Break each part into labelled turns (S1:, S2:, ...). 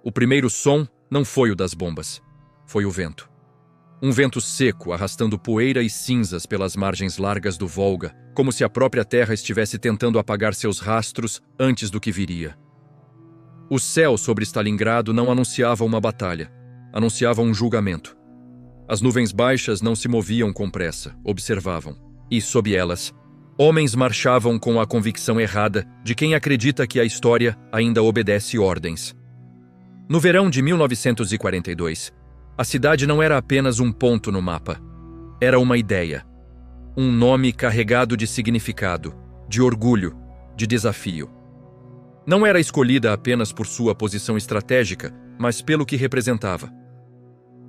S1: O primeiro som não foi o das bombas. Foi o vento. Um vento seco arrastando poeira e cinzas pelas margens largas do Volga, como se a própria terra estivesse tentando apagar seus rastros antes do que viria. O céu sobre Stalingrado não anunciava uma batalha, anunciava um julgamento. As nuvens baixas não se moviam com pressa, observavam. E, sob elas, homens marchavam com a convicção errada de quem acredita que a história ainda obedece ordens. No verão de 1942, a cidade não era apenas um ponto no mapa. Era uma ideia. Um nome carregado de significado, de orgulho, de desafio. Não era escolhida apenas por sua posição estratégica, mas pelo que representava.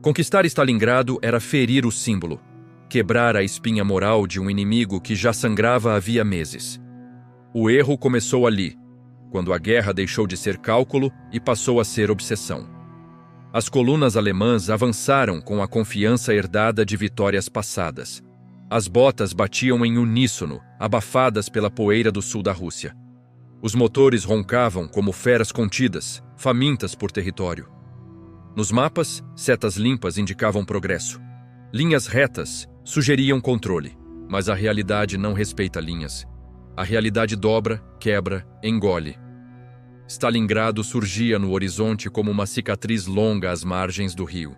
S1: Conquistar Stalingrado era ferir o símbolo, quebrar a espinha moral de um inimigo que já sangrava havia meses. O erro começou ali, quando a guerra deixou de ser cálculo e passou a ser obsessão. As colunas alemãs avançaram com a confiança herdada de vitórias passadas. As botas batiam em uníssono, abafadas pela poeira do sul da Rússia. Os motores roncavam como feras contidas, famintas por território. Nos mapas, setas limpas indicavam progresso. Linhas retas sugeriam controle, mas a realidade não respeita linhas. A realidade dobra, quebra, engole. Stalingrado surgia no horizonte como uma cicatriz longa às margens do rio.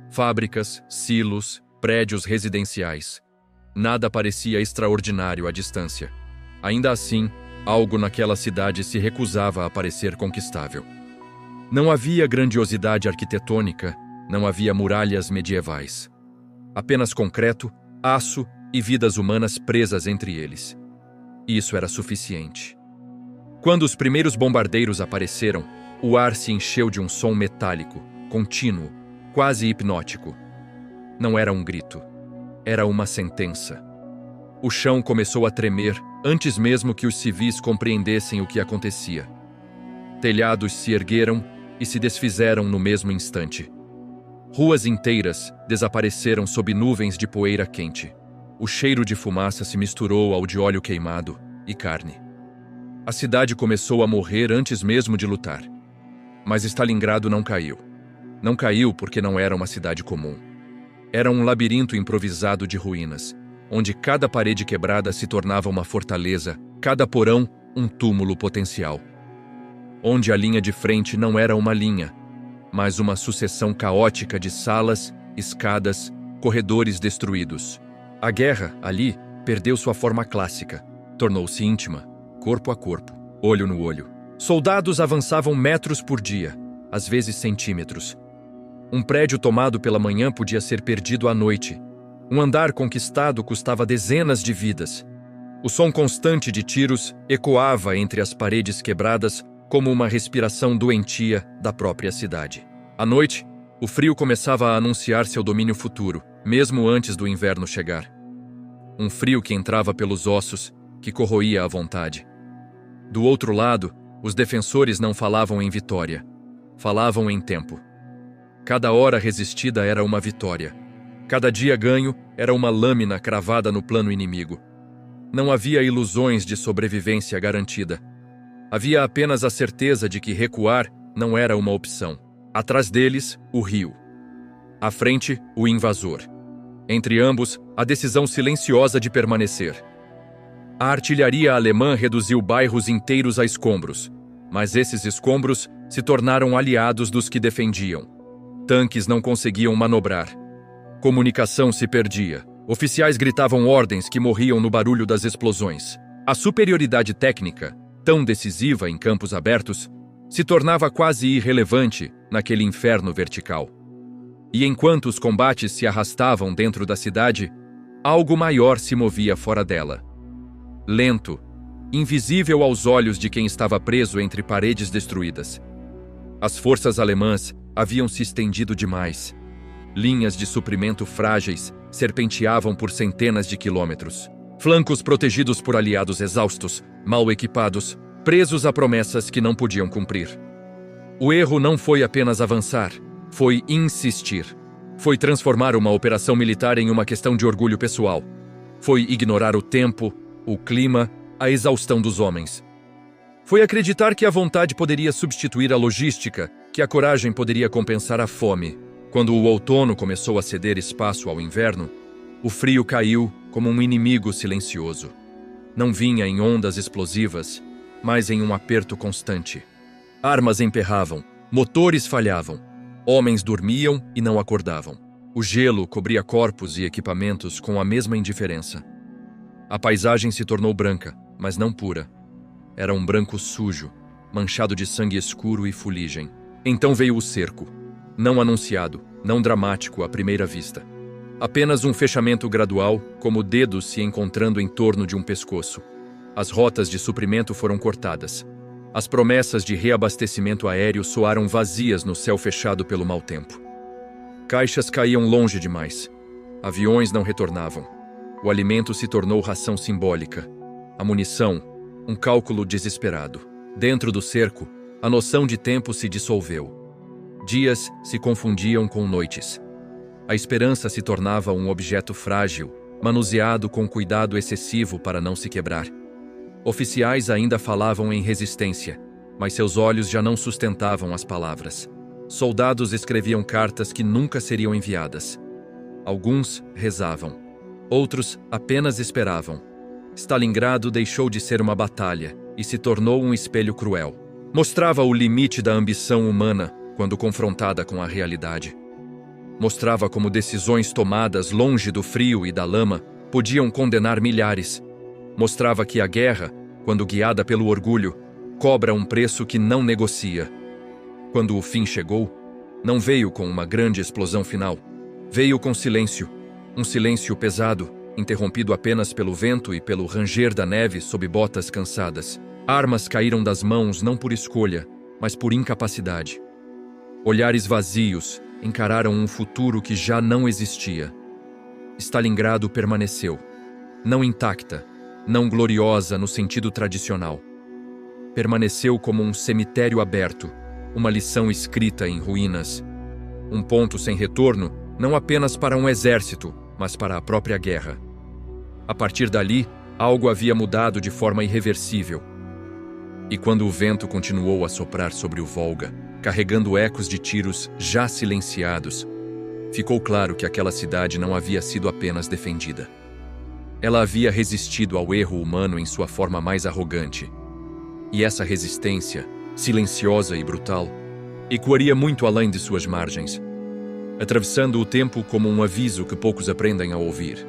S1: Fábricas, silos, prédios residenciais. Nada parecia extraordinário à distância. Ainda assim, algo naquela cidade se recusava a parecer conquistável. Não havia grandiosidade arquitetônica, não havia muralhas medievais. Apenas concreto, aço e vidas humanas presas entre eles. Isso era suficiente. Quando os primeiros bombardeiros apareceram, o ar se encheu de um som metálico, contínuo, quase hipnótico. Não era um grito. Era uma sentença. O chão começou a tremer antes mesmo que os civis compreendessem o que acontecia. Telhados se ergueram e se desfizeram no mesmo instante. Ruas inteiras desapareceram sob nuvens de poeira quente. O cheiro de fumaça se misturou ao de óleo queimado e carne. A cidade começou a morrer antes mesmo de lutar. Mas Stalingrado não caiu. Não caiu porque não era uma cidade comum. Era um labirinto improvisado de ruínas, onde cada parede quebrada se tornava uma fortaleza, cada porão um túmulo potencial. Onde a linha de frente não era uma linha, mas uma sucessão caótica de salas, escadas, corredores destruídos. A guerra, ali, perdeu sua forma clássica, tornou-se íntima, corpo a corpo, olho no olho. Soldados avançavam metros por dia, às vezes centímetros. Um prédio tomado pela manhã podia ser perdido à noite. Um andar conquistado custava dezenas de vidas. O som constante de tiros ecoava entre as paredes quebradas como uma respiração doentia da própria cidade. À noite, o frio começava a anunciar seu domínio futuro, mesmo antes do inverno chegar. Um frio que entrava pelos ossos, que corroía a vontade. Do outro lado, os defensores não falavam em vitória, falavam em tempo. Cada hora resistida era uma vitória. Cada dia ganho era uma lâmina cravada no plano inimigo. Não havia ilusões de sobrevivência garantida. Havia apenas a certeza de que recuar não era uma opção. Atrás deles, o rio. À frente, o invasor. Entre ambos, a decisão silenciosa de permanecer. A artilharia alemã reduziu bairros inteiros a escombros, mas esses escombros se tornaram aliados dos que defendiam. Tanques não conseguiam manobrar. Comunicação se perdia. Oficiais gritavam ordens que morriam no barulho das explosões. A superioridade técnica, tão decisiva em campos abertos, se tornava quase irrelevante naquele inferno vertical. E enquanto os combates se arrastavam dentro da cidade, algo maior se movia fora dela. Lento, invisível aos olhos de quem estava preso entre paredes destruídas. As forças alemãs haviam se estendido demais. Linhas de suprimento frágeis serpenteavam por centenas de quilômetros. Flancos protegidos por aliados exaustos, mal equipados, presos a promessas que não podiam cumprir. O erro não foi apenas avançar, foi insistir. Foi transformar uma operação militar em uma questão de orgulho pessoal. Foi ignorar o tempo, o clima, a exaustão dos homens. Foi acreditar que a vontade poderia substituir a logística que a coragem poderia compensar a fome. Quando o outono começou a ceder espaço ao inverno, o frio caiu como um inimigo silencioso. Não vinha em ondas explosivas, mas em um aperto constante. Armas emperravam, motores falhavam, homens dormiam e não acordavam. O gelo cobria corpos e equipamentos com a mesma indiferença. A paisagem se tornou branca, mas não pura. Era um branco sujo, manchado de sangue escuro e fuligem. Então veio o cerco. Não anunciado, não dramático à primeira vista. Apenas um fechamento gradual, como dedos se encontrando em torno de um pescoço. As rotas de suprimento foram cortadas. As promessas de reabastecimento aéreo soaram vazias no céu fechado pelo mau tempo. Caixas caíam longe demais. Aviões não retornavam. O alimento se tornou ração simbólica. A munição, um cálculo desesperado. Dentro do cerco, a noção de tempo se dissolveu. Dias se confundiam com noites. A esperança se tornava um objeto frágil, manuseado com cuidado excessivo para não se quebrar. Oficiais ainda falavam em resistência, mas seus olhos já não sustentavam as palavras. Soldados escreviam cartas que nunca seriam enviadas. Alguns rezavam. Outros apenas esperavam. Stalingrado deixou de ser uma batalha e se tornou um espelho cruel. Mostrava o limite da ambição humana quando confrontada com a realidade. Mostrava como decisões tomadas longe do frio e da lama podiam condenar milhares. Mostrava que a guerra, quando guiada pelo orgulho, cobra um preço que não negocia. Quando o fim chegou, não veio com uma grande explosão final. Veio com silêncio, um silêncio pesado, interrompido apenas pelo vento e pelo ranger da neve sob botas cansadas. Armas caíram das mãos não por escolha, mas por incapacidade. Olhares vazios encararam um futuro que já não existia. Stalingrado permaneceu, não intacta, não gloriosa no sentido tradicional. Permaneceu como um cemitério aberto, uma lição escrita em ruínas. Um ponto sem retorno, não apenas para um exército, mas para a própria guerra. A partir dali, algo havia mudado de forma irreversível. E quando o vento continuou a soprar sobre o Volga, carregando ecos de tiros já silenciados, ficou claro que aquela cidade não havia sido apenas defendida. Ela havia resistido ao erro humano em sua forma mais arrogante. E essa resistência, silenciosa e brutal, ecoaria muito além de suas margens, atravessando o tempo como um aviso que poucos aprendem a ouvir.